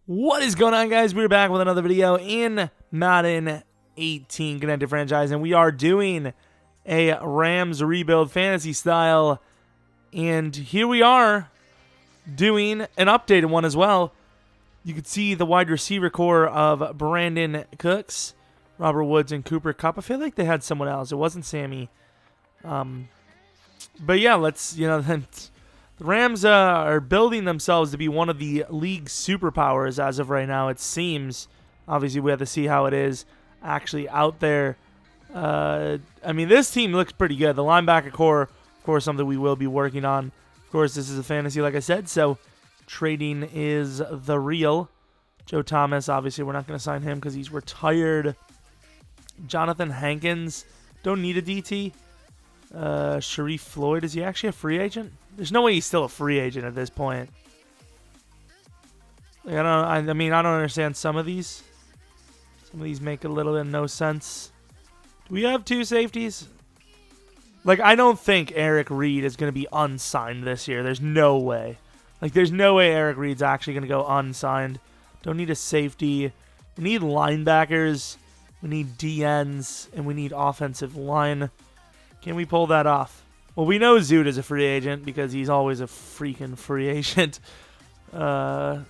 What is going on, guys? We're back with another video in Madden 18 Connected Franchise, and we are doing a Rams rebuild fantasy style. And here we are doing an updated one as well. You can see the wide receiver core of Brandon Cooks, Robert Woods, and Cooper Kupp. I feel like they had someone else. It wasn't Sammy. But yeah, the Rams are building themselves to be one of the league's superpowers as of right now, it seems. Obviously, we have to see how it is actually out there. I mean, this team looks pretty good. The linebacker core, of course, something we will be working on. Of course, this is a fantasy, like I said, so trading is the real. Joe Thomas, obviously, we're not going to sign him because he's retired. Jonathan Hankins, don't need a DT. Sharif Floyd, is he actually a free agent? There's no way he's still a free agent at this point. Like, I don't understand some of these. Some of these make a little bit of no sense. Do we have two safeties? Like, I don't think Eric Reed is going to be unsigned this year. There's no way. Like, there's no way Eric Reed's actually going to go unsigned. Don't need a safety. We need linebackers. We need DNs. And we need offensive line. Can we pull that off? Well, we know Zoot is a free agent because he's always a freaking free agent. Zach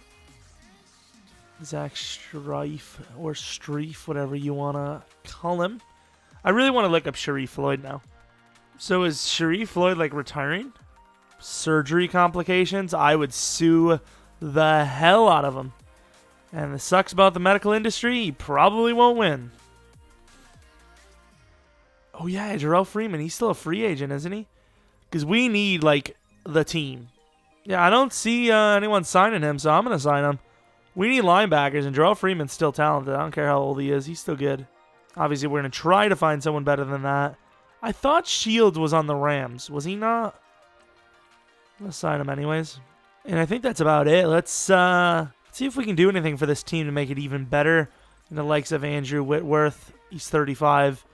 Strife or Streif, whatever you want to call him. I really want to look up Sharif Floyd now. So is Sharif Floyd like retiring? Surgery complications? I would sue the hell out of him. And the sucks about the medical industry, he probably won't win. Oh yeah, Jerome Freeman, he's still a free agent, isn't he? Because we need, like, the team. Yeah, I don't see anyone signing him, so I'm going to sign him. We need linebackers, and Jerome Freeman's still talented. I don't care how old he is. He's still good. Obviously, we're going to try to find someone better than that. I thought Shields was on the Rams. Was he not? I'm going to sign him anyways. And I think that's about it. Let's see if we can do anything for this team to make it even better. In the likes of Andrew Whitworth. He's 35.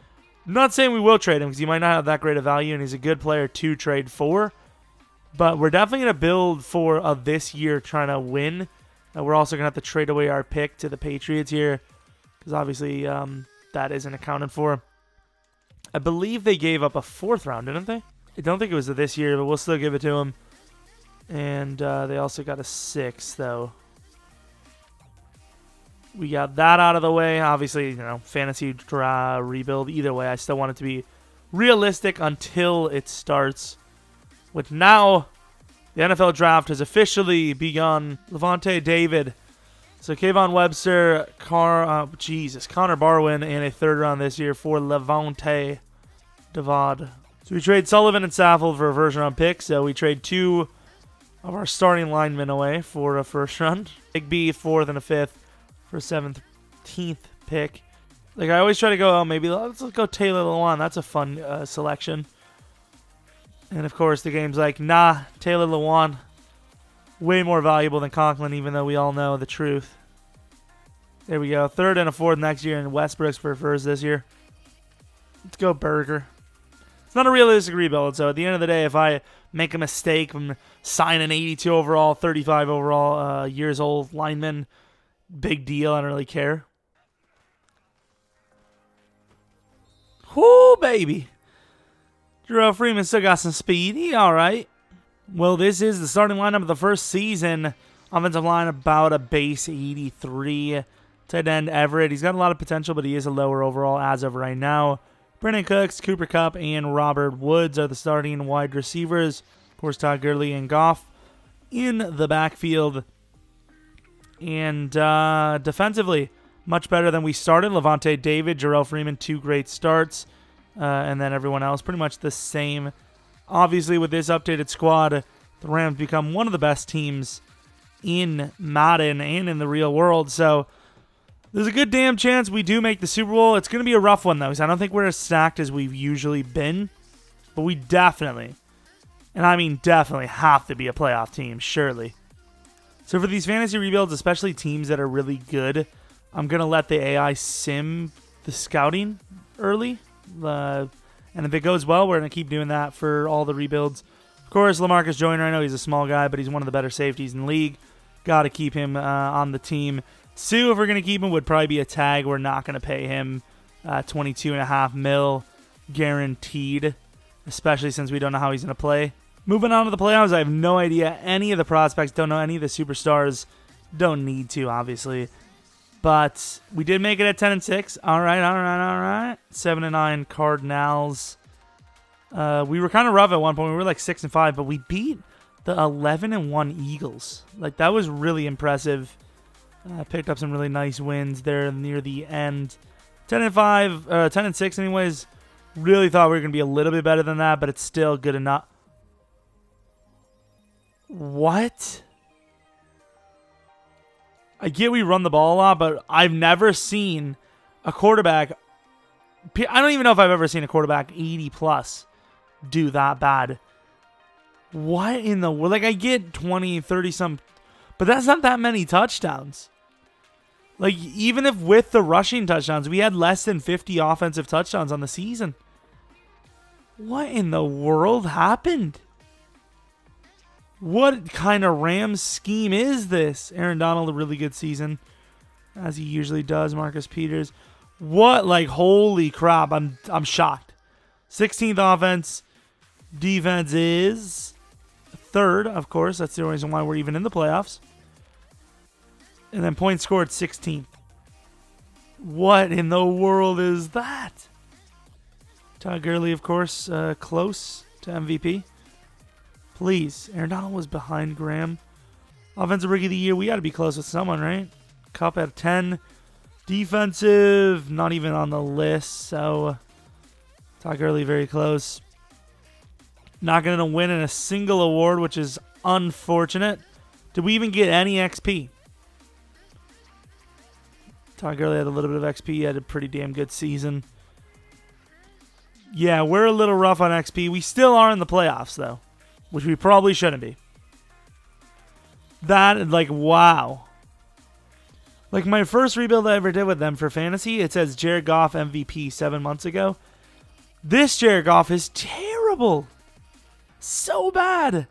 I'm not saying we will trade him because he might not have that great of value, and he's a good player to trade for. But we're definitely going to build for this year trying to win. We're also going to have to trade away our pick to the Patriots here because obviously that isn't accounted for. I believe they gave up a 4th round, didn't they? I don't think it was this year, but we'll still give it to them. And they also got a 6th, though. We got that out of the way. Obviously, fantasy rebuild. Either way, I still want it to be realistic until it starts. With now, the NFL draft has officially begun. Levante David. So, Kayvon Webster, Connor Barwin, and a 3rd round this year for Levante David. So, we trade Sullivan and Saffold for a first round pick. So, we trade 2 of our starting linemen away for a first round. Big B, 4th and a 5th. For 17th pick. Like, I always try to go, maybe let's go Taylor Lewan. That's a fun selection. And, of course, the game's like, nah, Taylor Lewan, way more valuable than Conklin, even though we all know the truth. There we go. 3rd and a 4th next year, and Westbrook's for 1st this year. Let's go Burger. It's not a realistic rebuild, so at the end of the day, if I make a mistake and sign an 82 overall, 35 overall years old lineman, big deal. I don't really care. Whoo, baby. Jerome Freeman still got some speed. He all right. Well, this is the starting lineup of the first season. Offensive line about a base 83. Tight end Everett. He's got a lot of potential, but he is a lower overall as of right now. Brandon Cooks, Cooper Kupp, and Robert Woods are the starting wide receivers. Of course, Todd Gurley and Goff in the backfield. And defensively, much better than we started. Levante David, Jerome Freeman, 2 great starts. And then everyone else pretty much the same. Obviously, with this updated squad, the Rams become one of the best teams in Madden and in the real world. So there's a good damn chance we do make the Super Bowl. It's going to be a rough one, though, because I don't think we're as stacked as we've usually been. But we definitely, and I mean definitely, have to be a playoff team, surely. So for these fantasy rebuilds, especially teams that are really good, I'm going to let the AI sim the scouting early. And if it goes well, we're going to keep doing that for all the rebuilds. Of course, LaMarcus Joyner, I know he's a small guy, but he's one of the better safeties in the league. Got to keep him on the team. Sue, if we're going to keep him, would probably be a tag. We're not going to pay him $22.5 million guaranteed, especially since we don't know how he's going to play. Moving on to the playoffs, I have no idea any of the prospects. Don't know any of the superstars. Don't need to, obviously. But we did make it at 10-6. All right. 7-9 Cardinals. We were kind of rough at one point. We were like 6-5, but we beat the 11-1 Eagles. Like, that was really impressive. Picked up some really nice wins there near the end. 10-5, 10-6 anyways. Really thought we were going to be a little bit better than that, but it's still good enough. What? I get we run the ball a lot, but I've never seen a quarterback. I don't even know if I've ever seen a quarterback 80+ do that bad. What in the world? Like, I get 20, 30 some, but that's not that many touchdowns. Like, even if with the rushing touchdowns, we had less than 50 offensive touchdowns on the season. What in the world happened? What kind of Rams scheme is this? Aaron Donald, a really good season, as he usually does. Marcus Peters. What, like, holy crap. I'm shocked. 16th offense. Defense is 3rd, of course. That's the reason why we're even in the playoffs. And then points scored 16th. What in the world is that? Todd Gurley, of course, close to MVP. Please. Aaron Donald was behind Graham. Offensive Rookie of the Year. We got to be close with someone, right? Cup at 10. Defensive, not even on the list. So, Todd Gurley, very close. Not going to win in a single award, which is unfortunate. Did we even get any XP? Todd Gurley had a little bit of XP. He had a pretty damn good season. Yeah, we're a little rough on XP. We still are in the playoffs, though, which we probably shouldn't be. That, like, wow. Like, my first rebuild I ever did with them for fantasy, it says Jared Goff MVP 7 months ago. This Jared Goff is terrible. So bad.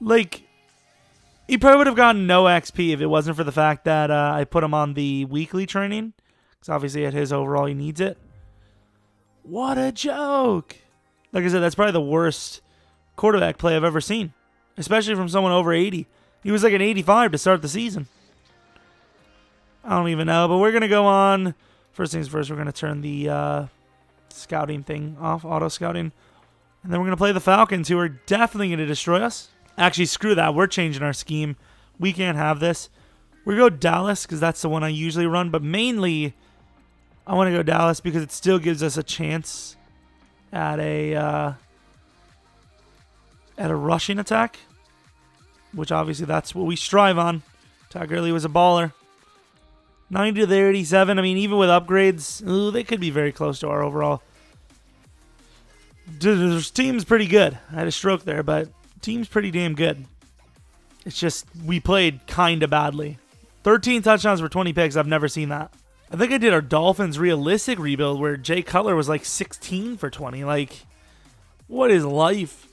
Like, he probably would have gotten no XP if it wasn't for the fact that I put him on the weekly training. Because obviously at his overall, he needs it. What a joke. Like I said, that's probably the worst quarterback play I've ever seen. Especially from someone over 80. He was like an 85 to start the season. I don't even know, but we're going to go on. First things first, we're going to turn the scouting thing off, auto scouting. And then we're going to play the Falcons, who are definitely going to destroy us. Actually, screw that. We're changing our scheme. We can't have this. We go Dallas because that's the one I usually run. But mainly, I want to go Dallas because it still gives us a chance at a rushing attack, which obviously that's what we strive on. Todd Gurley was a baller. 90 to 87. I mean, even with upgrades, they could be very close to our overall. This team's pretty good. I had a stroke there, but team's pretty damn good. It's just we played kind of badly. 13 touchdowns for 20 picks. I've never seen that. I think I did our Dolphins realistic rebuild where Jay Cutler was like 16 for 20. Like, what is life?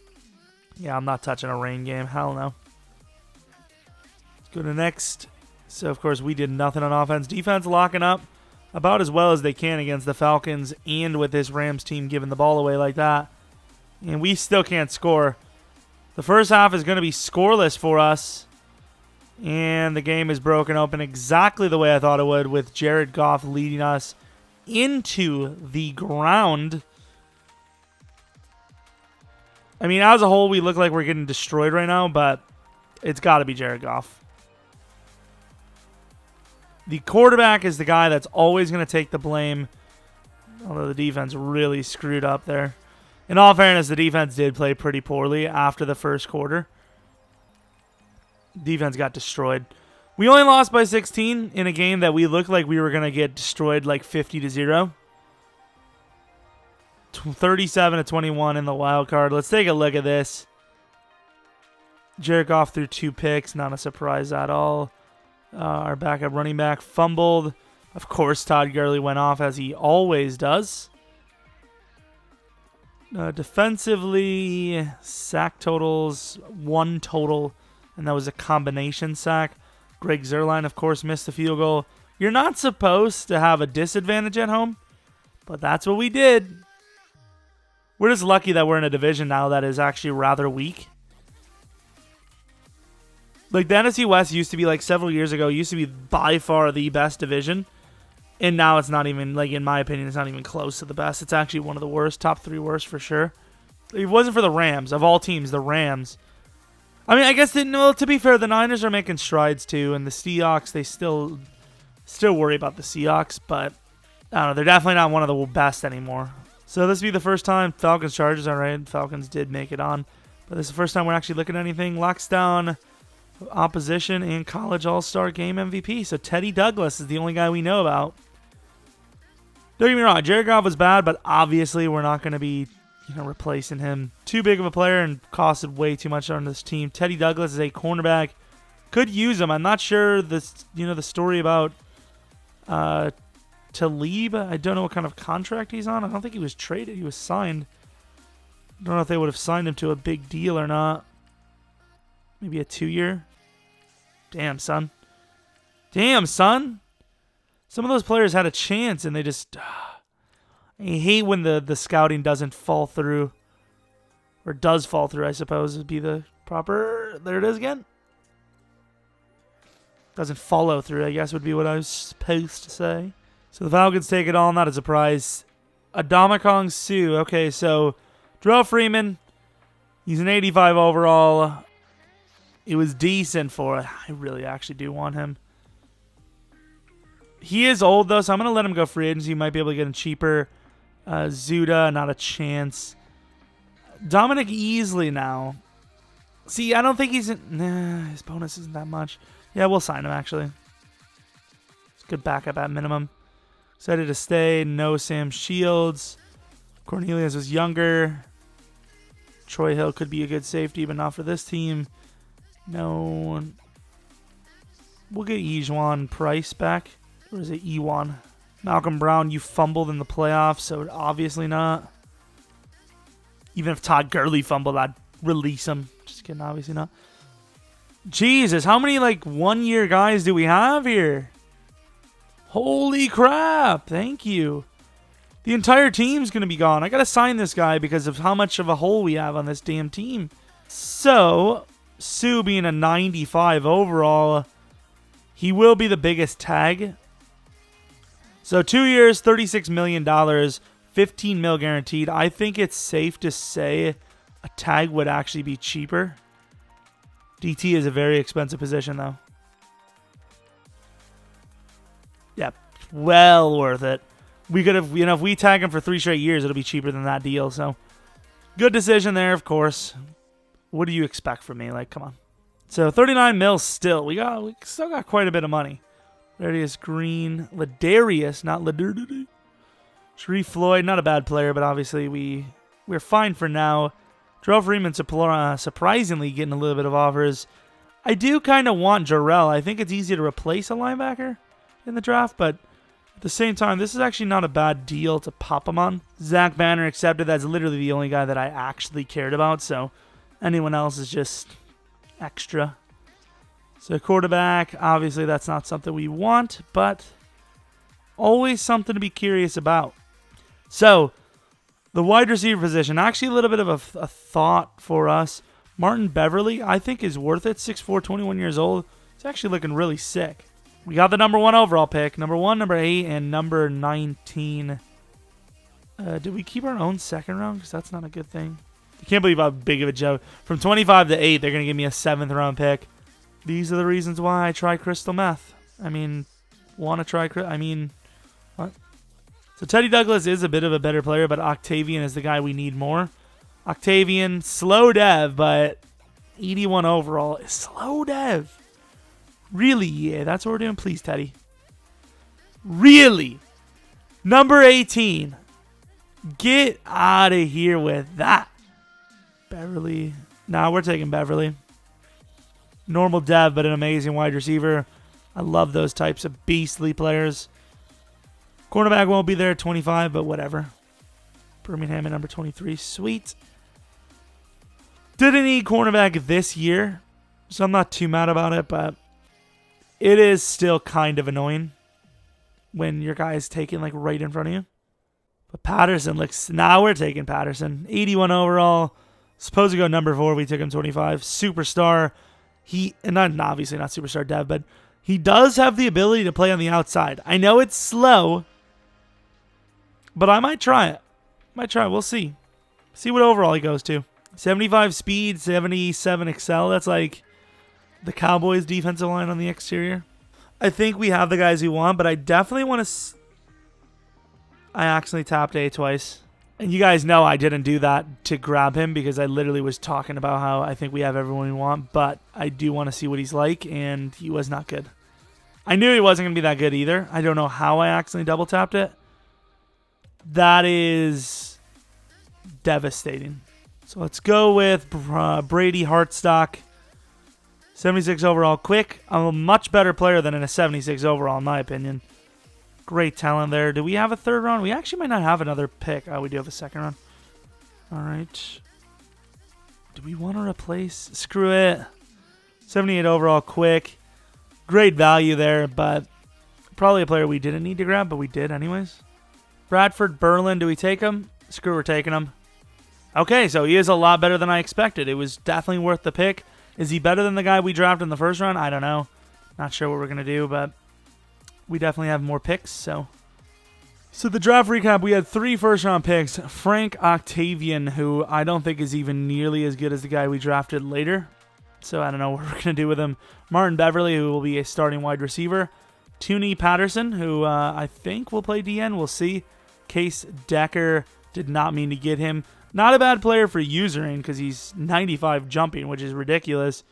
Yeah, I'm not touching a rain game. Hell no. Let's go to next. So, of course, we did nothing on offense. Defense locking up about as well as they can against the Falcons and with this Rams team giving the ball away like that. And we still can't score. The first half is going to be scoreless for us. And the game is broken open exactly the way I thought it would, with Jared Goff leading us into the ground. I mean, as a whole, we look like we're getting destroyed right now, but it's got to be Jared Goff. The quarterback is the guy that's always going to take the blame, although the defense really screwed up there. In all fairness, the defense did play pretty poorly after the first quarter. Defense got destroyed. We only lost by 16 in a game that we looked like we were going to get destroyed like 50-0. 37-21 in the wild card. Let's take a look at this. Jared Goff threw 2 picks. Not a surprise at all. Our backup running back fumbled. Of course, Todd Gurley went off as he always does. Defensively, sack totals 1 total and that was a combination sack. Greg Zuerlein, of course, missed the field goal. You're not supposed to have a disadvantage at home, but that's what we did. We're just lucky that we're in a division now that is actually rather weak. Like, the NFC West used to be, like, several years ago, used to be by far the best division. And now it's not even, like, in my opinion, it's not even close to the best. It's actually one of the worst, top 3 worst for sure. If it wasn't for the Rams, of all teams, the Rams. I mean, I guess, well, to be fair, the Niners are making strides too, and the Seahawks, they still worry about the Seahawks, but I don't know, they're definitely not one of the best anymore. So this will be the first time Falcons-Chargers, all right, Falcons did make it on, but this is the first time we're actually looking at anything. Locks down opposition and college all-star game MVP, so Teddy Douglas is the only guy we know about. Don't get me wrong, Jared Goff was bad, but obviously we're not going to be replacing him. Too big of a player and costed way too much on this team. Teddy Douglas is a cornerback. Could use him. I'm not sure the story about Talib. I don't know what kind of contract he's on. I don't think he was traded. He was signed. I don't know if they would have signed him to a big deal or not. Maybe a 2-year. Damn, son. Damn, son. Some of those players had a chance and they just... I hate when the scouting doesn't fall through. Or does fall through, I suppose, would be the proper... There it is again. Doesn't follow through, I guess, would be what I was supposed to say. So the Falcons take it all, not a surprise. Adamakong Suh. Okay, so Jerome Freeman. He's an 85 overall. It was decent for it. I really actually do want him. He is old, though, so I'm going to let him go free agency. You might be able to get him cheaper. Zuda, not a chance. Dominic Easley now. See, I don't think he's... his bonus isn't that much. Yeah, we'll sign him, actually. It's a good backup at minimum. Excited to stay. No Sam Shields. Cornelius was younger. Troy Hill could be a good safety, but not for this team. No. We'll get Ejuan Price back. Or is it Ewan? Malcolm Brown, you fumbled in the playoffs, so obviously not. Even if Todd Gurley fumbled, I'd release him. Just kidding, obviously not. Jesus, how many, like, 1-year guys do we have here? Holy crap, thank you. The entire team's going to be gone. I got to sign this guy because of how much of a hole we have on this damn team. So, Suh being a 95 overall, he will be the biggest tag. So 2 years, $36 million, $15 million guaranteed. I think it's safe to say a tag would actually be cheaper. DT is a very expensive position, though. Yeah, well worth it. We could have, if we tag him for 3 straight years, it'll be cheaper than that deal. So, good decision there, of course. What do you expect from me? Like, come on. So 39 mil still. We still got quite a bit of money. There he is, Green. Ladarius, not Ladurdity. Sharif Floyd, not a bad player, but obviously we're fine for now. Jerome Freeman surprisingly getting a little bit of offers. I do kind of want Jarrell. I think it's easy to replace a linebacker in the draft, but at the same time, this is actually not a bad deal to pop him on. Zach Banner accepted. That's literally the only guy that I actually cared about, so anyone else is just extra. So quarterback, obviously that's not something we want, but always something to be curious about. So, the wide receiver position, actually a little bit of a thought for us. Martin Beverly, I think, is worth it. 6'4", 21 years old. He's actually looking really sick. We got the number 1 overall pick. Number 1, number 8, and number 19. Did we keep our own second round? Because that's not a good thing. I can't believe how big of a joke. From 25 to 8, they're going to give me a 7th round pick. These are the reasons why I try crystal meth. I mean, what? So Teddy Douglas is a bit of a better player, but Octavian is the guy we need more. Octavian, slow dev, but 81 overall is slow dev. Really? Yeah, that's what we're doing. Please, Teddy. Really? Number 18. Get out of here with that. Beverly. Nah, we're taking Beverly. Normal dev, but an amazing wide receiver. I love those types of beastly players. Cornerback won't be there at 25, but whatever. Birmingham at number 23. Sweet. Didn't need cornerback this year. So I'm not too mad about it, but it is still kind of annoying when your guy is taken like right in front of you. But Patterson looks... Now we're taking Patterson. 81 overall. Supposed to go number 4. We took him 25. Superstar. And obviously not superstar dev, but he does have the ability to play on the outside. I know it's slow, but I might try it. We'll see. See what overall he goes to. 75 speed, 77 excel. That's like the Cowboys defensive line on the exterior. I think we have the guys we want, but I definitely want to... I accidentally tapped A twice. And you guys know I didn't do that to grab him because I literally was talking about how I think we have everyone we want, but I do want to see what he's like, and he was not good. I knew he wasn't going to be that good either. I don't know how I accidentally double tapped it. That is devastating. So let's go with Brady Hartstock. 76 overall, quick. I'm a much better player than in a 76 overall, in my opinion. Great talent there. Do we have a third round? We actually might not have another pick. Oh, we do have a second round. All right. Do we want to replace? Screw it. 78 overall, quick. Great value there, but probably a player we didn't need to grab, but we did anyways. Bradford Berlin, do we take him? Screw, we're taking him. Okay, so he is a lot better than I expected. It was definitely worth the pick. Is he better than the guy we drafted in the first round? I don't know. Not sure what we're going to do, but we definitely have more picks. So the draft recap, we had 3 first-round picks. Frank Octavian, who I don't think is even nearly as good as the guy we drafted later. So I don't know what we're going to do with him. Martin Beverly, who will be a starting wide receiver. Tooney Patterson, who I think will play DN. We'll see. Case Decker, did not mean to get him. Not a bad player for usering because he's 95 jumping, which is ridiculous.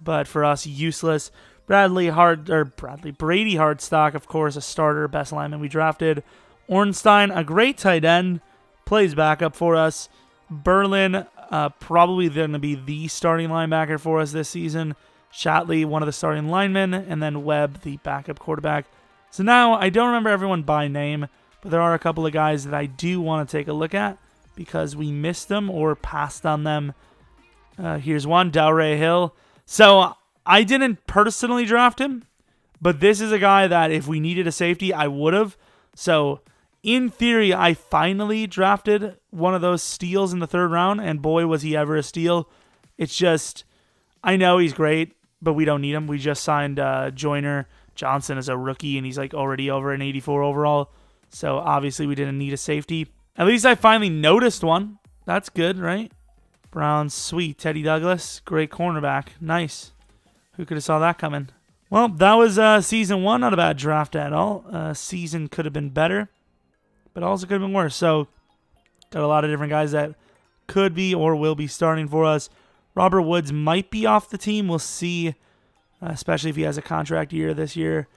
But for us, useless. Brady Hartstock, of course, a starter, best lineman we drafted. Ornstein, a great tight end, plays backup for us. Berlin, probably going to be the starting linebacker for us this season. Shatley, one of the starting linemen, and then Webb, the backup quarterback. So now, I don't remember everyone by name, but there are a couple of guys that I do want to take a look at because we missed them or passed on them. Here's one, Delray Hill. So I didn't personally draft him, but this is a guy that if we needed a safety, I would have. So in theory, I finally drafted one of those steals in the 3rd round, and boy, was he ever a steal. It's just, I know he's great, but we don't need him. We just signed Joyner Johnson as a rookie, and he's like already over an 84 overall. So obviously we didn't need a safety. At least I finally noticed one. That's good, right? Browns, sweet. Teddy Douglas, great cornerback. Nice. Who could have saw that coming? Well, that was season 1. Not a bad draft at all. Season could have been better, but also could have been worse. So got a lot of different guys that could be or will be starting for us. Robert Woods might be off the team. We'll see, especially if he has a contract year this year.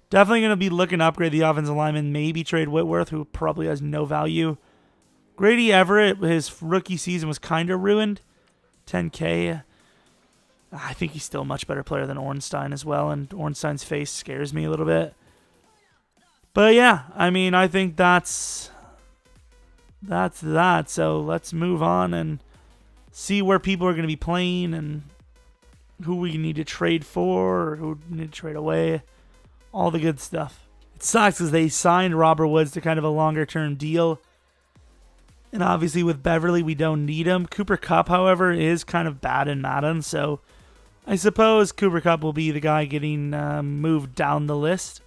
Definitely going to be looking to upgrade the offensive lineman. Maybe trade Whitworth, who probably has no value. Grady Everett, his rookie season was kind of ruined. 10K. I think he's still a much better player than Ornstein as well, and Ornstein's face scares me a little bit. But yeah, I mean, I think that's that. So let's move on and see where people are going to be playing and who we need to trade for or who we need to trade away. All the good stuff. It sucks because they signed Robert Woods to kind of a longer-term deal. And obviously with Beverly, we don't need him. Cooper Kupp, however, is kind of bad in Madden. So I suppose Cooper Kupp will be the guy getting moved down the list.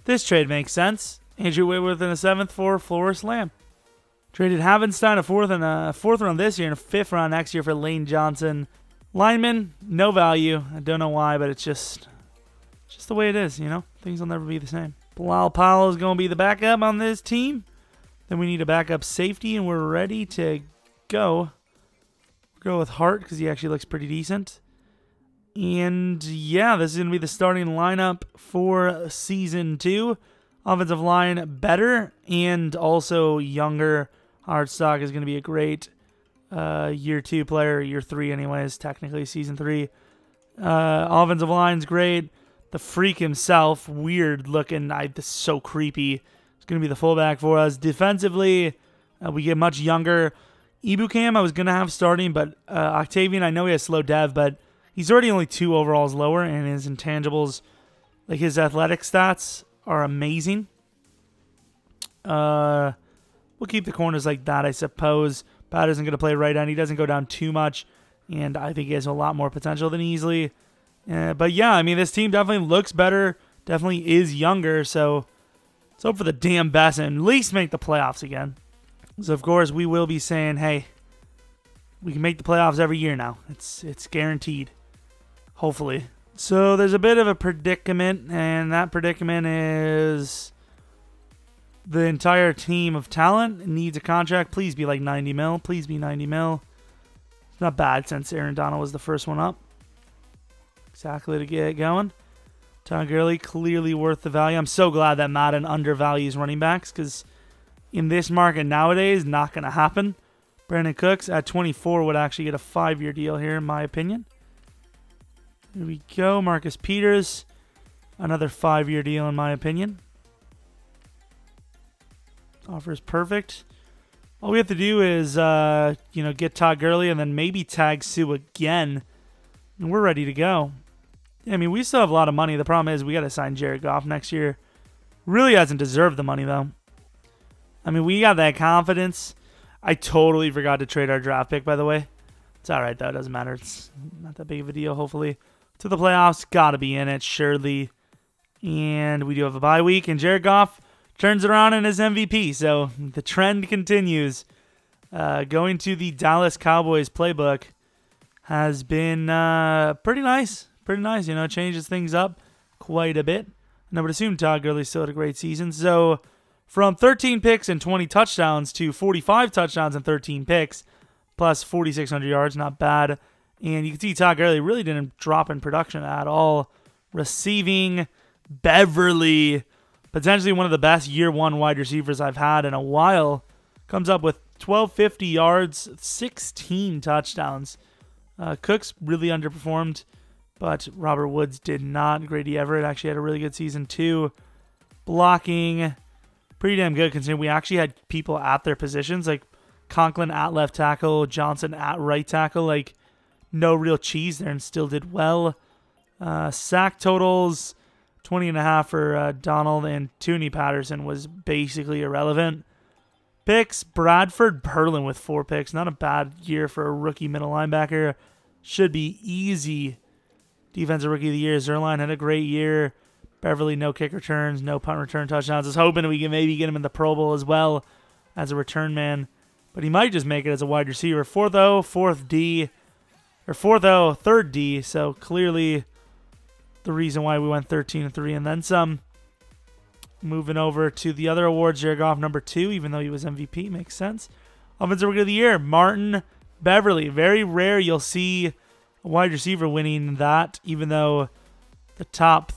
This trade makes sense. Andrew Whitworth in a 7th for Floris Lamb. Traded Havenstein a 4th round this year and a 5th round next year for Lane Johnson. Lineman, no value. I don't know why, but it's just the way it is, you know? Things will never be the same. Bilal Powell is going to be the backup on this team. Then we need a backup safety, and we're ready to go. We'll go with Hart because he actually looks pretty decent. And yeah, this is going to be the starting lineup for Season 2. Offensive line better and also younger. Hartstock is going to be a great Year 2 player. Year 3 anyways, technically Season 3. Offensive line's great. The freak himself, weird looking. This is so creepy. It's going to be the fullback for us. Defensively, we get much younger. Ibukam I was going to have starting, but Octavian, I know he has slow dev, but He's already only 2 overalls lower, and his intangibles, like his athletic stats, are amazing. We'll keep the corners like that, I suppose. Patterson's going to play right end. He doesn't go down too much, and I think he has a lot more potential than Easley. But yeah, I mean, this team definitely looks better, definitely is younger, so let's hope for the damn best and at least make the playoffs again. So, of course, we will be saying, hey, we can make the playoffs every year now. It's guaranteed, hopefully. So there's a bit of a predicament, and that predicament is the entire team of talent needs a contract. Please be like 90 mil. Please be 90 mil. It's not bad since Aaron Donald was the first one up. Exactly to get it going. Todd Gurley, clearly worth the value. I'm so glad that Madden undervalues running backs because in this market nowadays, not going to happen. Brandon Cooks at 24 would actually get a 5-year deal here, in my opinion. Here we go. Marcus Peters, another 5-year deal, in my opinion. Offer is perfect. All we have to do is, get Todd Gurley and then maybe tag Sue again, and we're ready to go. I mean, we still have a lot of money. The problem is we got to sign Jared Goff next year. Really hasn't deserved the money, though. I mean, we got that confidence. I totally forgot to trade our draft pick, by the way. It's all right, though. It doesn't matter. It's not that big of a deal, hopefully. To the playoffs, got to be in it, surely. And we do have a bye week, and Jared Goff turns it around in his MVP. So the trend continues. Going to the Dallas Cowboys playbook has been pretty nice. Pretty nice, changes things up quite a bit. And I would assume Todd Gurley still had a great season. So from 13 picks and 20 touchdowns to 45 touchdowns and 13 picks, plus 4,600 yards, not bad. And you can see Todd Gurley really didn't drop in production at all. Receiving, Beverly, potentially one of the best year one wide receivers I've had in a while, comes up with 1,250 yards, 16 touchdowns. Cooks really underperformed, but Robert Woods did not. Grady Everett actually had a really good season too. Blocking, pretty damn good considering we actually had people at their positions, like Conklin at left tackle, Johnson at right tackle, like no real cheese there and still did well. Sack totals, 20.5 for Donald, and Tooney Patterson was basically irrelevant. Picks, Bradford Berlin with 4 picks. Not a bad year for a rookie middle linebacker. Should be easy. Defensive Rookie of the Year, Zerline had a great year. Beverly, no kick returns, no punt return touchdowns. I was hoping we could maybe get him in the Pro Bowl as well as a return man. But he might just make it as a wide receiver. 4th D. Or 3rd D. So clearly the reason why we went 13-3 and then some. Moving over to the other awards, Jared Goff number 2, even though he was MVP. Makes sense. Offensive Rookie of the Year, Martin Beverly. Very rare you'll see a wide receiver winning that, even though the top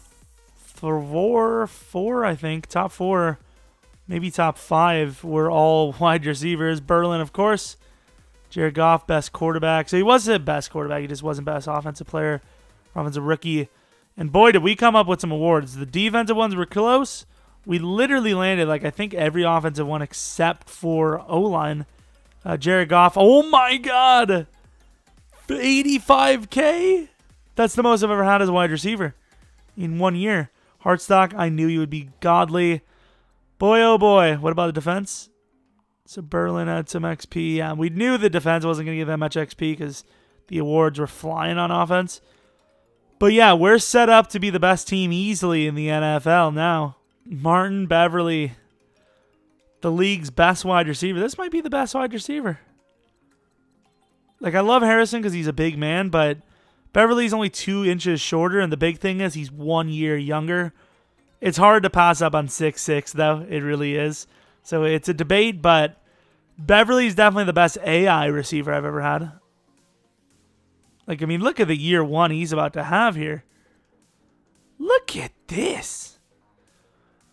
4, I think, top 4, maybe top 5 were all wide receivers. Berlin, of course. Jared Goff, best quarterback. So he was the best quarterback. He just wasn't best offensive player, offensive rookie. And boy, did we come up with some awards. The defensive ones were close. We literally landed, I think, every offensive one except for O-line. Jared Goff, oh my God! 85K? That's the most I've ever had as a wide receiver in 1 year. Hartstock, I knew you would be godly. Boy, oh boy. What about the defense? So Berlin had some XP. Yeah, we knew the defense wasn't going to get that much XP because the awards were flying on offense. But yeah, we're set up to be the best team easily in the NFL now. Martin Beverly, the league's best wide receiver. This might be the best wide receiver. I love Harrison because he's a big man, but Beverly's only 2 inches shorter, and the big thing is he's 1 year younger. It's hard to pass up on 6'6", though. It really is. So it's a debate, but Beverly's definitely the best AI receiver I've ever had. Look at the year 1 he's about to have here. Look at this.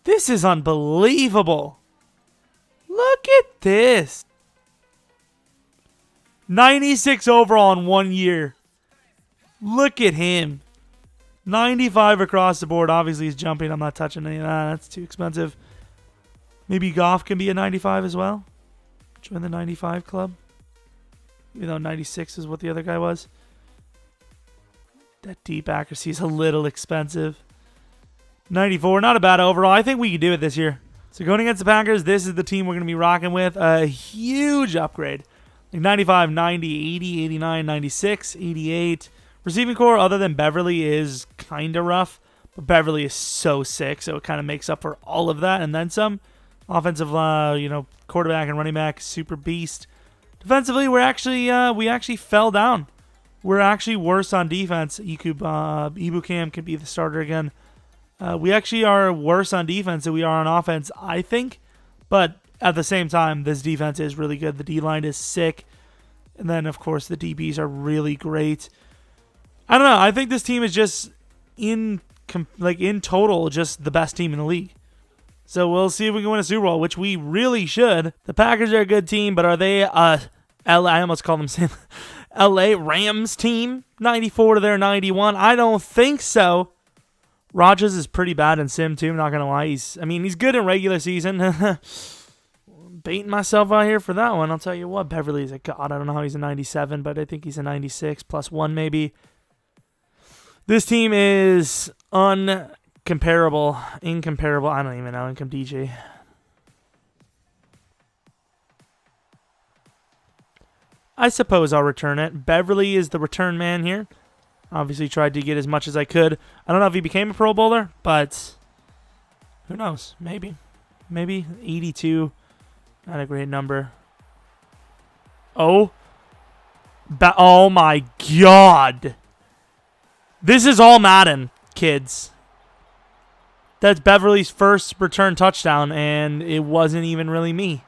This is unbelievable. Look at this. 96 overall in 1 year. Look at him. 95 across the board. Obviously, he's jumping. I'm not touching any of that. That's too expensive. Maybe Goff can be a 95 as well. Join the 95 club. Even though 96 is what the other guy was. That deep accuracy is a little expensive. 94, not a bad overall. I think we can do it this year. So going against the Packers, this is the team we're going to be rocking with. A huge upgrade. Like 95, 90, 80, 89, 96, 88. Receiving core, other than Beverly, is kind of rough. But Beverly is so sick, so it kind of makes up for all of that and then some. Offensive, quarterback and running back, super beast. Defensively, we actually fell down. We're actually worse on defense. Ibukam could be the starter again. We actually are worse on defense than we are on offense, I think. But at the same time, this defense is really good. The D-line is sick. And then, of course, the DBs are really great. I don't know. I think this team is just, in total, just the best team in the league. So we'll see if we can win a Super Bowl, which we really should. The Packers are a good team, but are they I almost called them LA Rams team? 94 to their 91? I don't think so. Rodgers is pretty bad in sim too, I'm not going to lie. He's good in regular season. Baiting myself out here for that one. I'll tell you what, Beverly's a god. I don't know how he's a 97, but I think he's a 96 plus 1 maybe. This team is incomparable. I don't even know. Income DJ. I suppose I'll return it. Beverly is the return man here. Obviously tried to get as much as I could. I don't know if he became a Pro Bowler, but who knows? Maybe 82. Not a great number. Oh my God. This is all Madden, kids. That's Beverly's first return touchdown, and it wasn't even really me.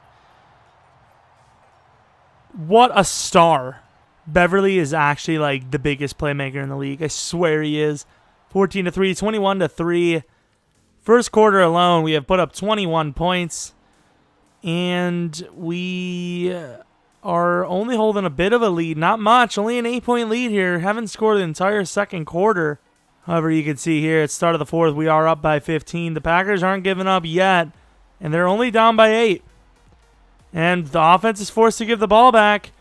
What a star. Beverly is actually like the biggest playmaker in the league. I swear he is. 14 to 3, 21 to 3. First quarter alone, we have put up 21 points. And we are only holding a bit of a lead. Not much. Only an 8-point lead here. Haven't scored the entire second quarter. However, you can see here at the start of the fourth, we are up by 15. The Packers aren't giving up yet. And they're only down by 8. And the offense is forced to give the ball back.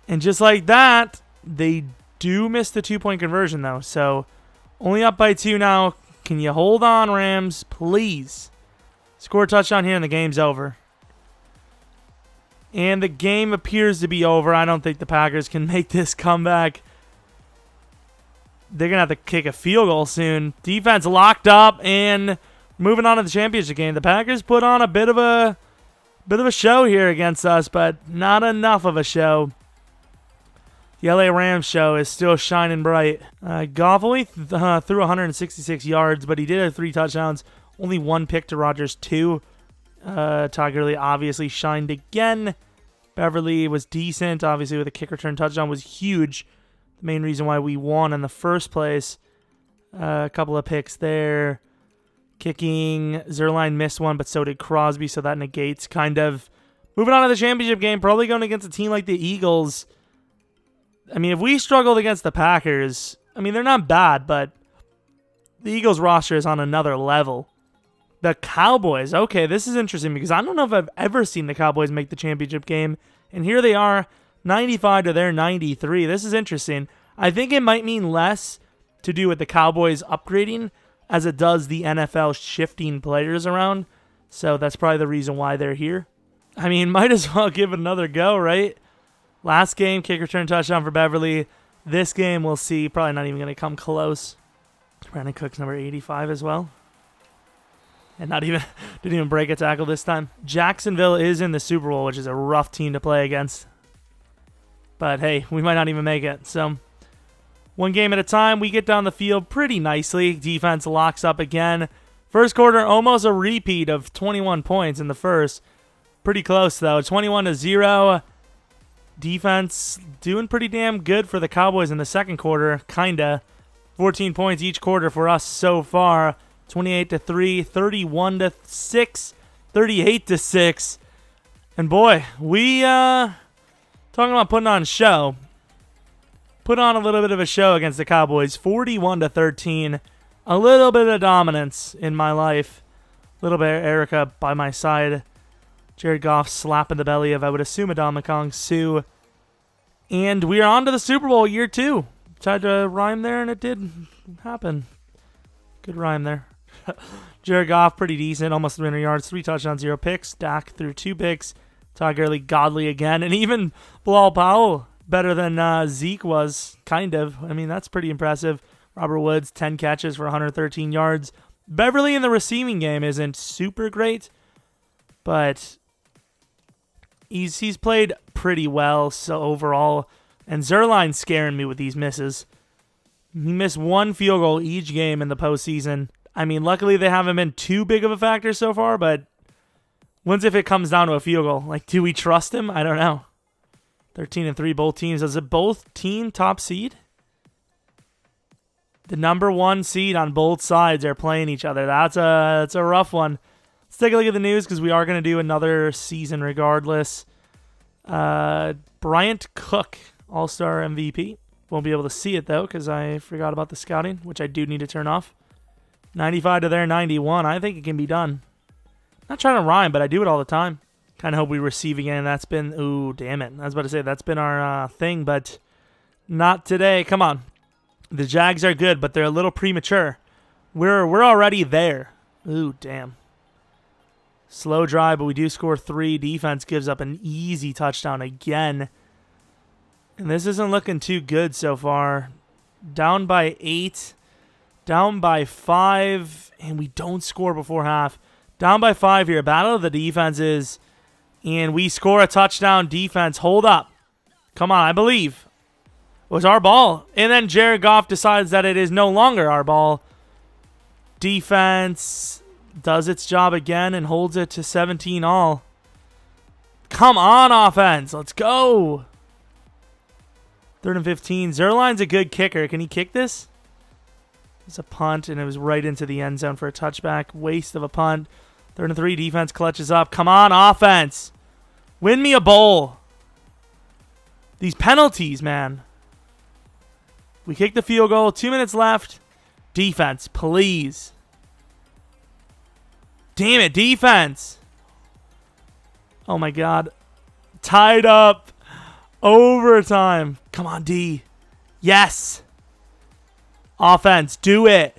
And just like that, they do miss the 2-point conversion, though. So, only up by 2 now. Can you hold on, Rams? Please. Score a touchdown here and the game's over. And the game appears to be over. I don't think the Packers can make this comeback. They're going to have to kick a field goal soon. Defense locked up and moving on to the championship game. The Packers put on a bit of a show here against us, but not enough of a show. The LA Rams show is still shining bright. Goff only threw 166 yards, but he did have 3 touchdowns. Only 1 pick to Rodgers, 2. Todd Gurley obviously shined again. Beverly was decent. Obviously, with a kick return touchdown was huge. The main reason why we won in the first place. A couple of picks there. Kicking. Zerline missed one, but so did Crosby, so that negates kind of. Moving on to the championship game, probably going against a team like the Eagles. If we struggled against the Packers, they're not bad, but the Eagles roster is on another level. The Cowboys, okay, this is interesting because I don't know if I've ever seen the Cowboys make the championship game, and here they are, 95 to their 93. This is interesting. I think it might mean less to do with the Cowboys upgrading as it does the NFL shifting players around, so that's probably the reason why they're here. Might as well give it another go, right? Last game, kick return touchdown for Beverly. This game, we'll see. Probably not even going to come close. Brandon Cook's number 85 as well. And didn't even break a tackle this time. Jacksonville is in the Super Bowl, which is a rough team to play against. But hey, we might not even make it. So, one game at a time. We get down the field pretty nicely. Defense locks up again. First quarter, almost a repeat of 21 points in the first. Pretty close, though. 21 to 0. Defense doing pretty damn good for the Cowboys in the second quarter, kinda. 14 points each quarter for us so far. 28 to 3, 31 to 6, 38 to 6. And boy, we talking about putting on a show. Put on a little bit of a show against the Cowboys. 41 to 13. A little bit of dominance in my life. A little bit of Erica by my side. Jared Goff slapping the belly of, I would assume, Ndamukong Suh. And we are on to the Super Bowl year 2. tried to rhyme there, and it did happen. Good rhyme there. Jared Goff, pretty decent, almost 300 yards, 3 touchdowns, 0 picks. Dak threw 2 picks. Todd Gurley, godly again. And even Bilal Powell, better than Zeke was, kind of. I mean, that's pretty impressive. Robert Woods, 10 catches for 113 yards. Beverly in the receiving game isn't super great, but he's played pretty well so overall. And Zerline's scaring me with these misses. He missed 1 field goal each game in the postseason. I mean, luckily they haven't been too big of a factor so far, but once if it comes down to a field goal, like, do we trust him? I don't know. 13-3, both teams. Is it both team top seed? The number 1 seed on both sides are playing each other. That's a rough one. Let's take a look at the news because we are going to do another season regardless. Bryant Cook, All-Star MVP. Won't be able to see it, though, because I forgot about the scouting, which I do need to turn off. 95 to their 91. I think it can be done. Not trying to rhyme, but I do it all the time. Kind of hope we receive again. That's been... Ooh, damn it. I was about to say, that's been our thing, but not today. Come on. The Jags are good, but they're a little premature. We're already there. Ooh, damn. Slow drive, but we do score 3. Defense gives up an easy touchdown again. And this isn't looking too good so far. Down by 8. Down by 5. And we don't score before half. Down by 5 here. Battle of the defenses. And we score a touchdown. Defense, hold up. Come on, I believe. It was our ball. And then Jared Goff decides that it is no longer our ball. Defense does its job again and holds it to 17 all. Come on, offense. Let's go. 3rd and 15. Zerline's a good kicker. Can he kick this? It's a punt, and it was right into the end zone for a touchback. Waste of a punt. 3rd and 3. Defense clutches up. Come on, offense. Win me a bowl. These penalties, man. We kick the field goal. 2 minutes left. Defense, please. Damn it, defense. Oh, my God. Tied up. Overtime. Come on, D. Yes. Offense, do it.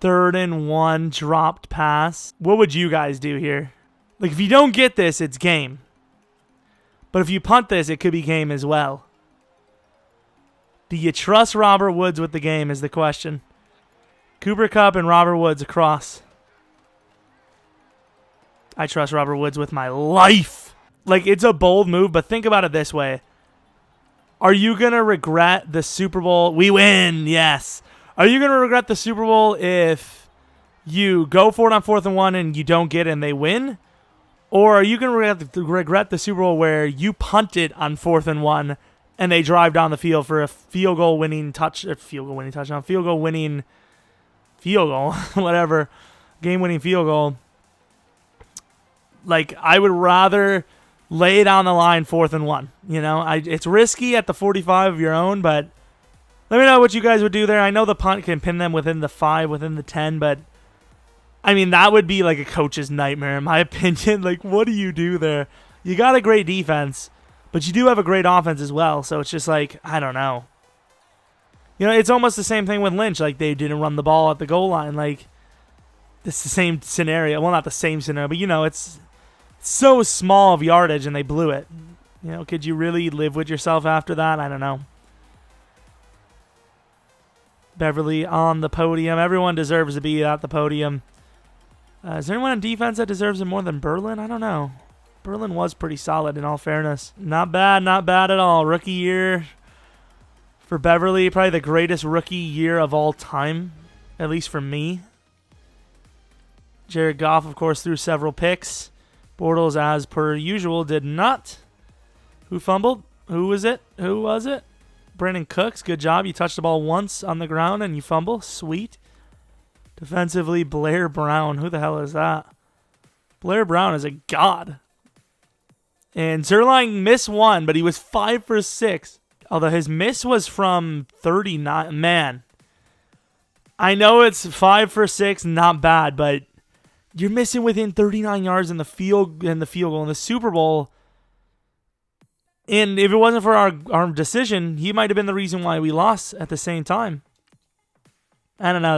3rd and 1, dropped pass. What would you guys do here? Like, if you don't get this, it's game. But if you punt this, it could be game as well. Do you trust Robert Woods with the game is the question. Cooper Kupp and Robert Woods across. I trust Robert Woods with my life. Like, it's a bold move, but think about it this way. Are you going to regret the Super Bowl? We win, yes. Are you going to regret the Super Bowl if you go for it on 4th and 1 and you don't get it and they win? Or are you going to regret the Super Bowl where you punt it on 4th and 1 and they drive down the field for a field goal winning, whatever, game-winning field goal? Like, I would rather lay it on the line 4th and 1. You know, it's risky at the 45 of your own, but let me know what you guys would do there. I know the punt can pin them within the 5, within the 10, but I mean, that would be like a coach's nightmare, in my opinion. Like, what do you do there? You got a great defense, but you do have a great offense as well, so it's just like, I don't know. You know, it's almost the same thing with Lynch. Like, they didn't run the ball at the goal line. Like, it's the same scenario. Well, not the same scenario, but, you know, it's so small of yardage, and they blew it. You know, could you really live with yourself after that? I don't know. Beverly on the podium. Everyone deserves to be at the podium. Is there anyone on defense that deserves it more than Berlin? I don't know. Berlin was pretty solid, in all fairness. Not bad at all. Rookie year for Beverly. Probably the greatest rookie year of all time, at least for me. Jared Goff, of course, threw several picks. Bortles, as per usual, did not. Who fumbled? Who was it? Brandon Cooks, good job. You touched the ball once on the ground and you fumble. Sweet. Defensively, Blair Brown. Who the hell is that? Blair Brown is a god. And Zerline missed 1, but he was 5 for 6. Although his miss was from 39. Man. I know it's 5 for 6, not bad, but you're missing within 39 yards in the field goal. In the Super Bowl, And if it wasn't for our decision, he might have been the reason why we lost at the same time. I don't know.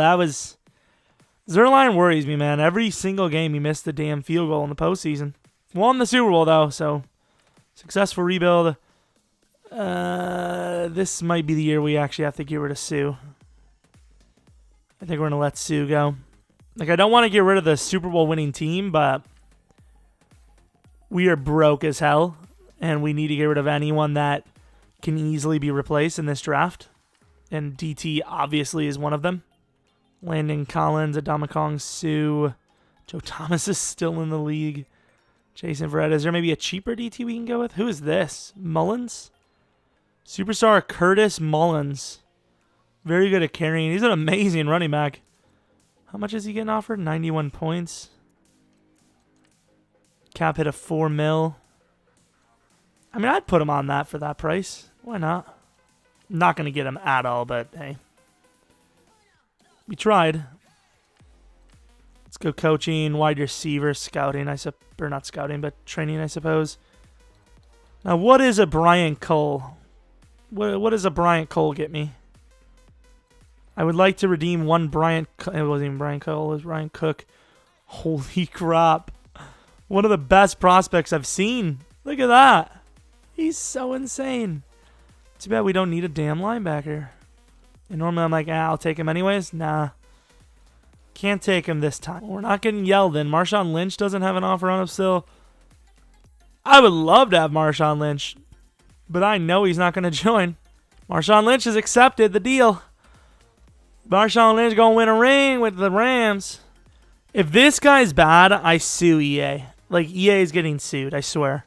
Zerline worries me, man. Every single game he missed the damn field goal in the postseason. Won the Super Bowl, though, so successful rebuild. This might be the year we actually have to get rid of Sue. I think we're going to let Sue go. Like, I don't want to get rid of the Super Bowl winning team, but we are broke as hell, and we need to get rid of anyone that can easily be replaced in this draft. And DT obviously is one of them. Landon Collins, Adama Sue. Joe Thomas is still in the league. Jason Verrett. Is there maybe a cheaper DT we can go with? Who is this? Mullins? Superstar Curtis Mullins. Very good at carrying. He's an amazing running back. How much is he getting offered? 91 points. Cap hit of $4 million. I mean, I'd put him on that for that price. Why not? Not going to get him at all, but hey. We tried. Let's go coaching, wide receiver, scouting, or not scouting, but training, I suppose. Now, what is a Brian Cole? What does a Brian Cole get me? I would like to redeem one Brian. It wasn't even Brian Cole. It was Ryan Cook. Holy crap. One of the best prospects I've seen. Look at that. He's so insane. Too bad we don't need a damn linebacker. And normally I'm like, I'll take him anyways. Nah. Can't take him this time. We're not getting yelled in. Marshawn Lynch doesn't have an offer on him still. I would love to have Marshawn Lynch, but I know he's not going to join. Marshawn Lynch has accepted the deal. Marshawn Lynch going to win a ring with the Rams. If this guy's bad, I sue EA. Like, EA is getting sued, I swear.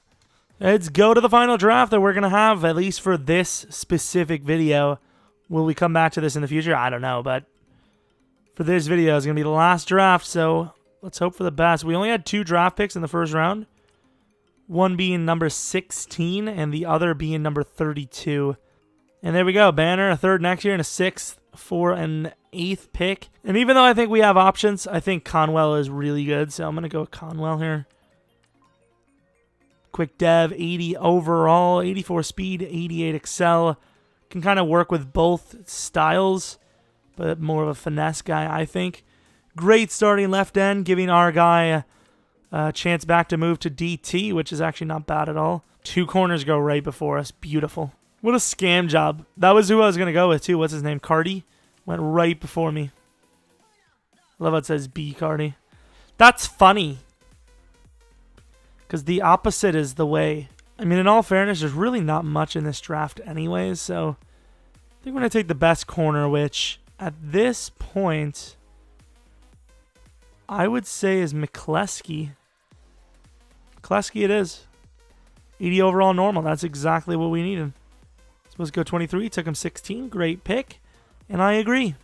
Let's go to the final draft that we're going to have, at least for this specific video. Will we come back to this in the future? I don't know, but for this video, it's going to be the last draft, so let's hope for the best. We only had 2 draft picks in the first round, one being number 16 and the other being number 32. And there we go. Banner, a 3rd next year, and a 6th for an 8th pick. And even though I think we have options, I think Conwell is really good, so I'm going to go with Conwell here. Quick dev, 80 overall, 84 speed, 88 excel. Can kind of work with both styles, but more of a finesse guy, I think. Great starting left end, giving our guy a chance back to move to DT, which is actually not bad at all. 2 corners go right before us. Beautiful. What a scam job. That was who I was going to go with, too. What's his name? Cardi? Went right before me. Love how it says B Cardi. That's funny. Because the opposite is the way. I mean, in all fairness, there's really not much in this draft anyways, so I think we're going to take the best corner, which at this point, I would say is McCleskey. McCleskey it is. 80 overall normal. That's exactly what we needed. Supposed to go 23. Took him 16. Great pick. And I agree.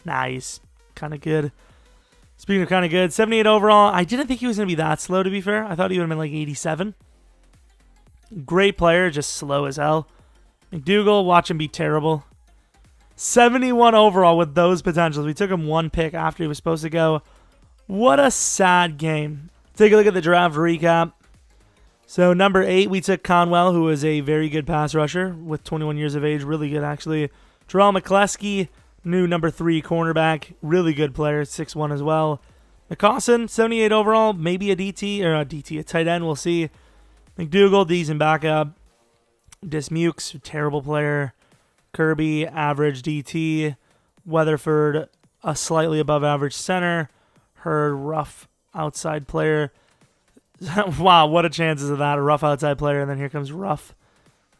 Nice. Kind of good. Speaking of kind of good, 78 overall. I didn't think he was going to be that slow, to be fair. I thought he would have been like 87. Great player, just slow as hell. McDougal, watch him be terrible. 71 overall with those potentials. We took him 1 pick after he was supposed to go. What a sad game. Take a look at the draft recap. So number 8, we took Conwell, who is a very good pass rusher with 21 years of age. Really good, actually. Terrell McCleskey, new number 3 cornerback. Really good player, 6'1" as well. McCaustin, 78 overall. Maybe a DT, or a tight end. We'll see. McDougal, decent backup. Dismukes, terrible player. Kirby, average DT. Weatherford, a slightly above average center. Hurd, rough outside player. Wow, what a chances of that. A rough outside player, and then here comes Rough.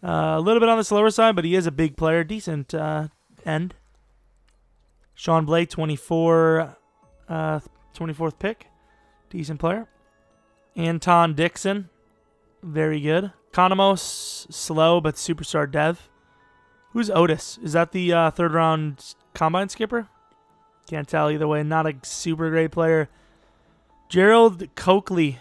A little bit on the slower side, but he is a big player. Decent end. Sean Blake, 24, 24th pick. Decent player. Anton Dixon, very good. Economos, slow, but superstar dev. Who's Otis? Is that the 3rd round combine skipper? Can't tell either way. Not a super great player. Gerald Coakley,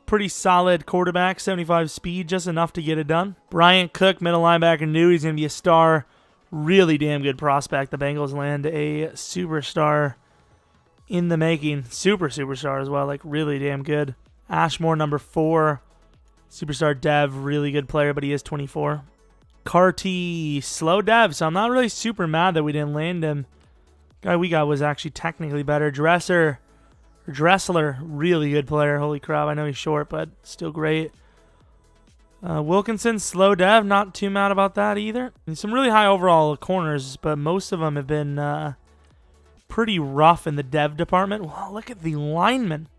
pretty solid quarterback, 75 speed, just enough to get it done. Bryant Cook, middle linebacker, knew he's going to be a star. Really damn good prospect. The Bengals land a superstar in the making. Superstar as well, like really damn good. Ashmore, number 4, Superstar dev, really good player, but he is 24. Carty, slow dev, so I'm not really super mad that we didn't land him. Guy we got was actually technically better. Dressler, really good player. Holy crap, I know he's short, but still great. Wilkinson, slow dev, not too mad about that either. And some really high overall corners, but most of them have been pretty rough in the dev department. Wow, look at the lineman.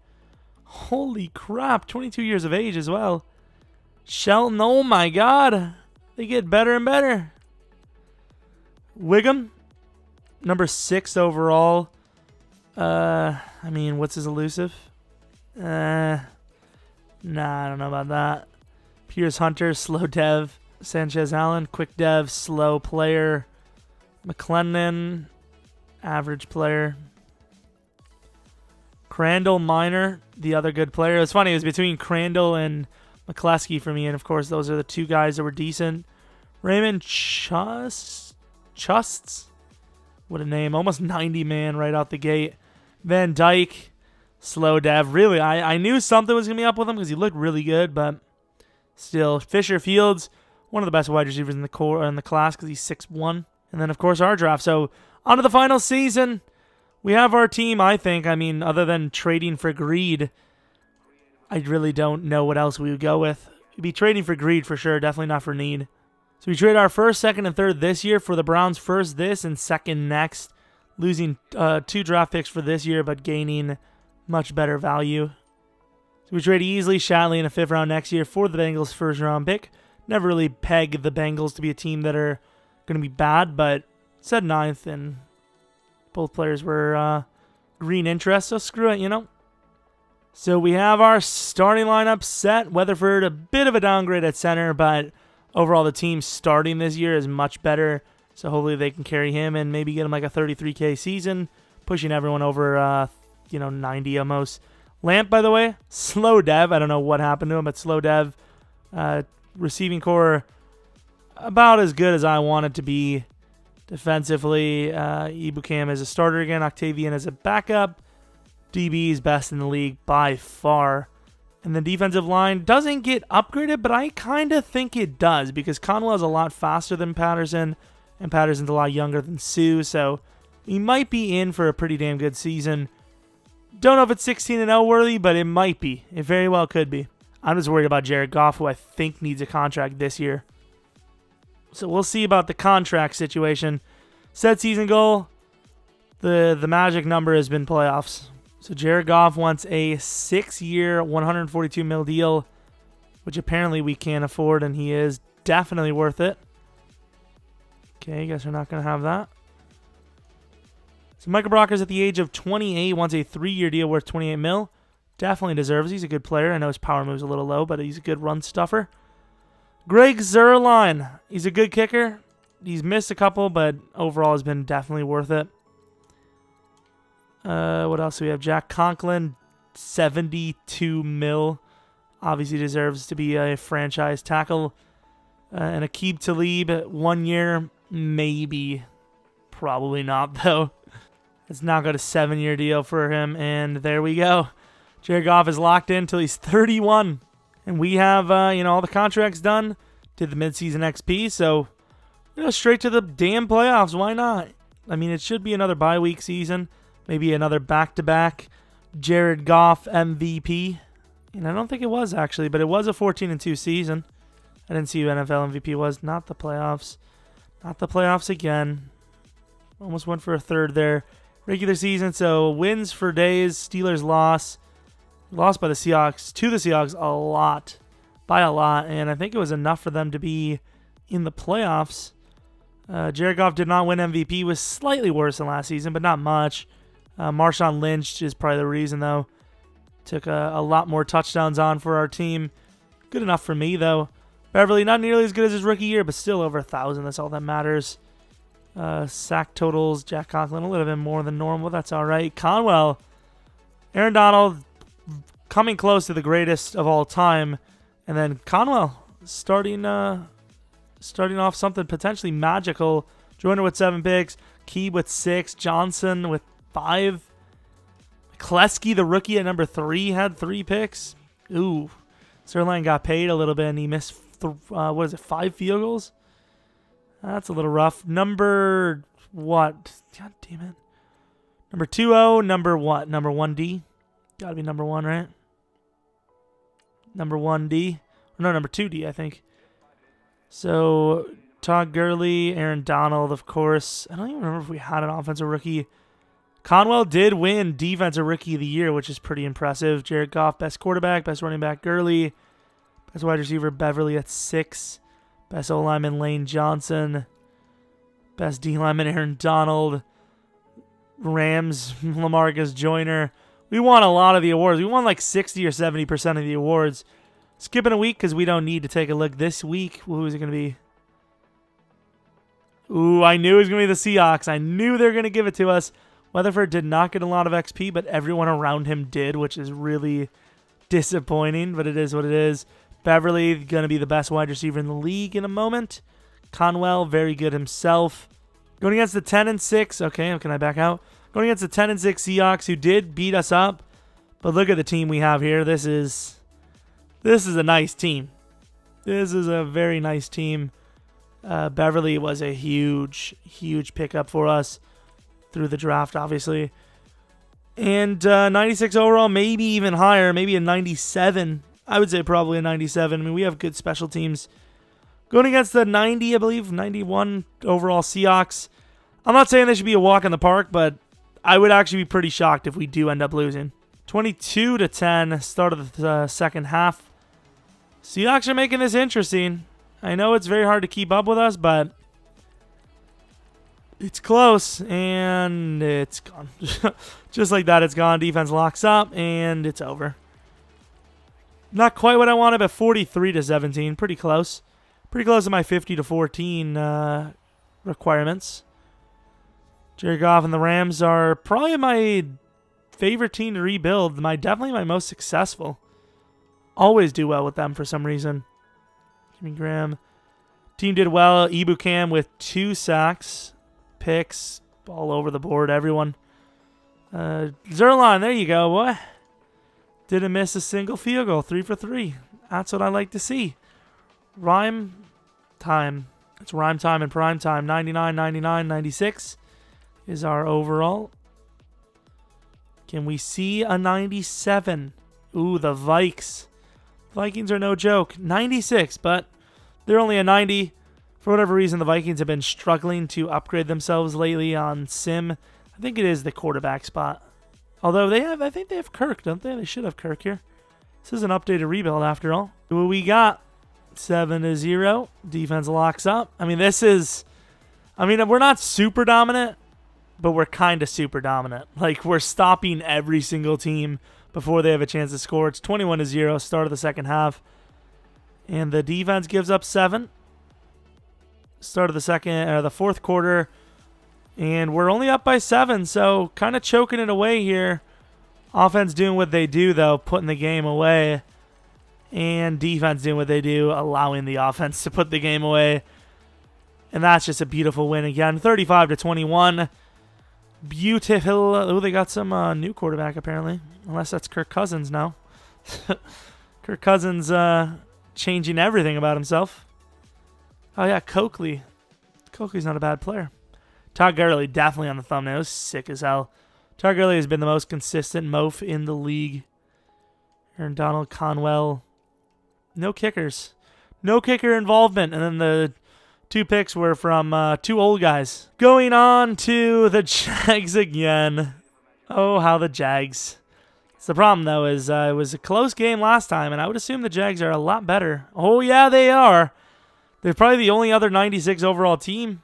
Holy crap, 22 years of age as well. Shelton, oh my god. They get better and better. Wiggum, number 6 overall. I mean, what's his elusive? Nah, I don't know about that. Pierce Hunter, slow dev. Sanchez Allen, quick dev, slow player. McClendon, average player. Crandall Minor, the other good player. It's funny, it was between Crandall and McCleskey for me, and of course those are the two guys that were decent. Raymond Chusts, what a name, almost 90 man right out the gate. Van Dyke, slow dev. Really, I knew something was going to be up with him because he looked really good, but still. Fisher Fields, one of the best wide receivers in the class because he's 6'1". And then of course our draft. So on to the final season. We have our team, I think. I mean, other than trading for greed, I really don't know what else we would go with. We'd be trading for greed for sure, definitely not for need. So we trade our first, second, and third this year for the Browns' first this and second next, losing 2 draft picks for this year, but gaining much better value. So we trade easily Shatley in a 5th round next year for the Bengals' first round pick. Never really pegged the Bengals to be a team that are going to be bad, but said 9th, and both players were green interest, so screw it, you know. So we have our starting lineup set. Weatherford, a bit of a downgrade at center, but overall the team starting this year is much better. So hopefully they can carry him and maybe get him like a 33K season, pushing everyone over, 90 almost. Lamp, by the way, slow dev. I don't know what happened to him, but slow dev. Receiving core, about as good as I want it to be. Defensively, Ibukam is a starter again. Octavian is a backup. DB is best in the league by far. And the defensive line doesn't get upgraded, but I kind of think it does because Conwell is a lot faster than Patterson, and Patterson's a lot younger than Sue, so he might be in for a pretty damn good season. Don't know if it's 16-0 worthy, but it might be. It very well could be. I'm just worried about Jared Goff, who I think needs a contract this year. So we'll see about the contract situation. Set season goal, the magic number has been playoffs. So Jared Goff wants a 6-year, $142 million deal, which apparently we can't afford, and he is definitely worth it. Okay, I guess we're not going to have that. So Michael Brockers at the age of 28 wants a 3-year deal worth $28 million. Definitely deserves. He's a good player. I know his power move's a little low, but he's a good run stuffer. Greg Zuerlein, he's a good kicker. He's missed a couple, but overall has been definitely worth it. What else do we have? Jack Conklin, $72 million. Obviously deserves to be a franchise tackle. And Aqib Talib, 1 year, maybe. Probably not, though. It's now got a 7-year deal for him, and there we go. Jared Goff is locked in until he's 31. And we have, all the contracts done. Did the midseason XP, so straight to the damn playoffs. Why not? I mean, it should be another bye week season. Maybe another back-to-back Jared Goff MVP. And I don't think it was, actually, but it was a 14-2 season. I didn't see who NFL MVP was. Not the playoffs. Not the playoffs again. Almost went for a third there. Regular season, so wins for days. Steelers loss. Lost by the Seahawks. To the Seahawks a lot. By a lot. And I think it was enough for them to be in the playoffs. Jared Goff did not win MVP. Was slightly worse than last season, but not much. Marshawn Lynch is probably the reason, though. Took a lot more touchdowns on for our team. Good enough for me, though. Beverly, not nearly as good as his rookie year, but still over 1,000. That's all that matters. Sack totals, Jack Conklin, a little bit more than normal. That's all right. Conwell, Aaron Donald, coming close to the greatest of all time. And then Conwell starting off something potentially magical. Joyner with 7 picks. Key with 6. Johnson with 5. Kleski, the rookie at number 3, had 3 picks. Ooh, Zerline got paid a little bit, and he missed, 5 field goals? That's a little rough. Number what? God damn it. Number 2-0, number what? Number 1D? Got to be number 1, right? Number 1D. No, number 2D, I think. So, Todd Gurley, Aaron Donald, of course. I don't even remember if we had an offensive rookie. Conwell did win Defensive Rookie of the Year, which is pretty impressive. Jared Goff, best quarterback. Best running back, Gurley. Best wide receiver, Beverly at 6. Best O-lineman, Lane Johnson. Best D-lineman, Aaron Donald. Rams, Lamarcus Joyner. We won a lot of the awards. We won like 60 or 70% of the awards. Skipping a week because we don't need to take a look this week. Who is it going to be? Ooh, I knew it was going to be the Seahawks. I knew they were going to give it to us. Weatherford did not get a lot of XP, but everyone around him did, which is really disappointing, but it is what it is. Beverly, going to be the best wide receiver in the league in a moment. Conwell, very good himself. Going against the 10-6. Okay, can I back out? Going against the 10-6 Seahawks, who did beat us up. But look at the team we have here. This is a nice team. This is a very nice team. Beverly was a huge, huge pickup for us through the draft, obviously. And 96 overall, maybe even higher, maybe a 97. I would say probably a 97. I mean, we have good special teams. Going against the 90, I believe, 91 overall Seahawks. I'm not saying they should be a walk in the park, but I would actually be pretty shocked if we do end up losing. 22-10, start of the second half. Seahawks are making this interesting. I know it's very hard to keep up with us, but it's close, and it's gone. Just like that, it's gone. Defense locks up, and it's over. Not quite what I wanted, but 43-17. Pretty close. Pretty close to my 50-14 requirements. Jared Goff and the Rams are probably my favorite team to rebuild. Definitely my most successful. Always do well with them for some reason. Jimmy Graham. Team did well. Ibukam with 2 sacks. Picks. All over the board. Everyone. Zerline, there you go. What? Didn't miss a single field goal. 3 for 3. That's what I like to see. Rhyme time. It's rhyme time and prime time. 99, 99, 96 is our overall. Can we see a 97? Ooh, the Vikes. Vikings are no joke. 96, but they're only a 90. For whatever reason, the Vikings have been struggling to upgrade themselves lately on Sim. I think it is the quarterback spot. Although I think they have Kirk, don't they? They should have Kirk here. This is an updated rebuild after all. What we got? 7-0. Defense locks up. I mean, we're not super dominant, but we're kind of super dominant. Like, we're stopping every single team before they have a chance to score. It's 21-0, start of the second half. And the defense gives up 7. Start of the fourth quarter. And we're only up by 7, so kind of choking it away here. Offense doing what they do, though, putting the game away. And defense doing what they do, allowing the offense to put the game away. And that's just a beautiful win again. 35-21. Beautiful. Oh, they got some new quarterback, apparently. Unless that's Kirk Cousins now. Kirk Cousins changing everything about himself. Oh, yeah, Coakley. Coakley's not a bad player. Todd Gurley, definitely on the thumbnail. Sick as hell. Todd Gurley has been the most consistent mof in the league. Aaron Donald, Conwell. No kickers. No kicker involvement. And then the 2 picks were from 2 old guys. Going on to the Jags again. Oh, how the Jags. The problem, though, is it was a close game last time, and I would assume the Jags are a lot better. Oh, yeah, they are. They're probably the only other 96 overall team.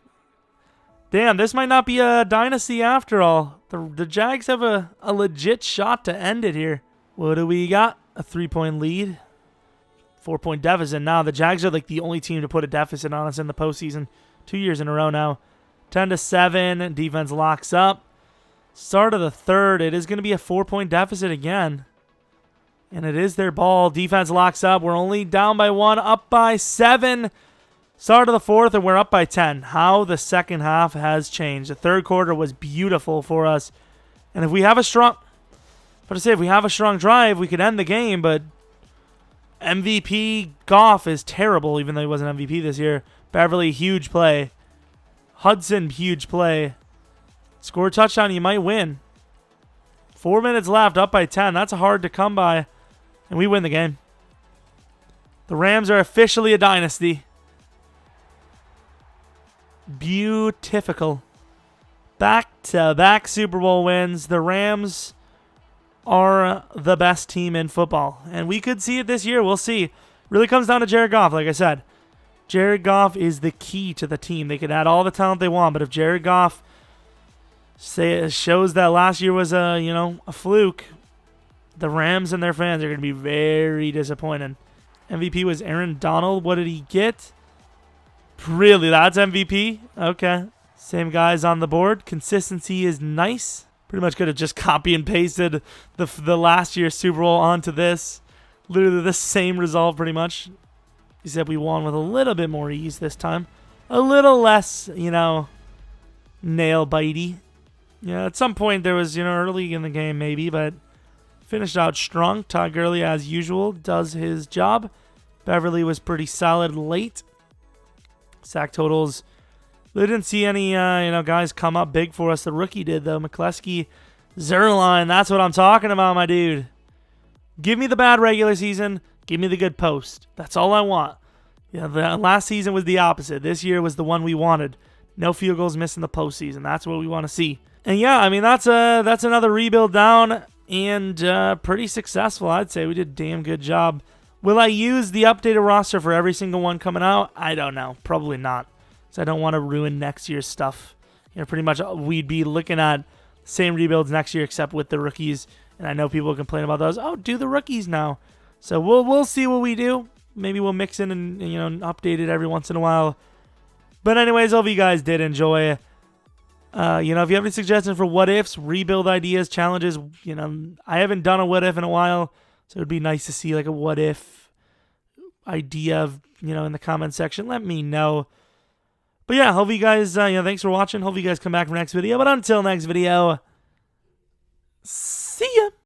Damn, this might not be a dynasty after all. The Jags have a legit shot to end it here. What do we got? A 3-point lead. 4-point deficit now. The Jags are like the only team to put a deficit on us in the postseason. 2 years in a row now. 10-7. Defense locks up. Start of the third. It is going to be a 4-point deficit again. And it is their ball. Defense locks up. We're only down by 1. Up by 7. Start of the fourth, and we're up by 10. How the second half has changed. The third quarter was beautiful for us. And if we have a strong... If we have a strong drive, we could end the game, but MVP Goff is terrible, even though he wasn't MVP this year. Beverly, huge play. Hudson, huge play. Score a touchdown, you might win. 4 minutes left, up by 10. That's hard to come by. And we win the game. The Rams are officially a dynasty. Beautiful. Back-to-back Super Bowl wins. The Rams are the best team in football. And we could see it this year. We'll see. Really comes down to Jared Goff, like I said. Jared Goff is the key to the team. They could add all the talent they want, but if Jared Goff shows that last year was a fluke, the Rams and their fans are going to be very disappointed. MVP was Aaron Donald. What did he get? Really, that's MVP? Okay. Same guys on the board. Consistency is nice. Pretty much could have just copy and pasted the last year's Super Bowl onto this. Literally the same result pretty much. Except we won with a little bit more ease this time. A little less, nail bitey. Yeah, at some point there was, early in the game maybe, but finished out strong. Todd Gurley, as usual, does his job. Beverly was pretty solid late. Sack totals. We didn't see any, guys come up big for us. The rookie did, though. McCleskey, Zerline. That's what I'm talking about, my dude. Give me the bad regular season. Give me the good post. That's all I want. Yeah, the last season was the opposite. This year was the one we wanted. No field goals missed in the postseason. That's what we want to see. And yeah, I mean, that's another rebuild down and pretty successful, I'd say. We did a damn good job. Will I use the updated roster for every single one coming out? I don't know. Probably not. So I don't want to ruin next year's stuff. Pretty much we'd be looking at same rebuilds next year except with the rookies. And I know people complain about those. Oh, do the rookies now. So we'll see what we do. Maybe we'll mix in and update it every once in a while. But anyways, hope you guys did enjoy. If you have any suggestions for what ifs, rebuild ideas, challenges, I haven't done a what if in a while, so it'd be nice to see like a what if idea of, in the comment section. Let me know. But yeah, hope you guys, thanks for watching. Hope you guys come back for next video. But until next video, see ya.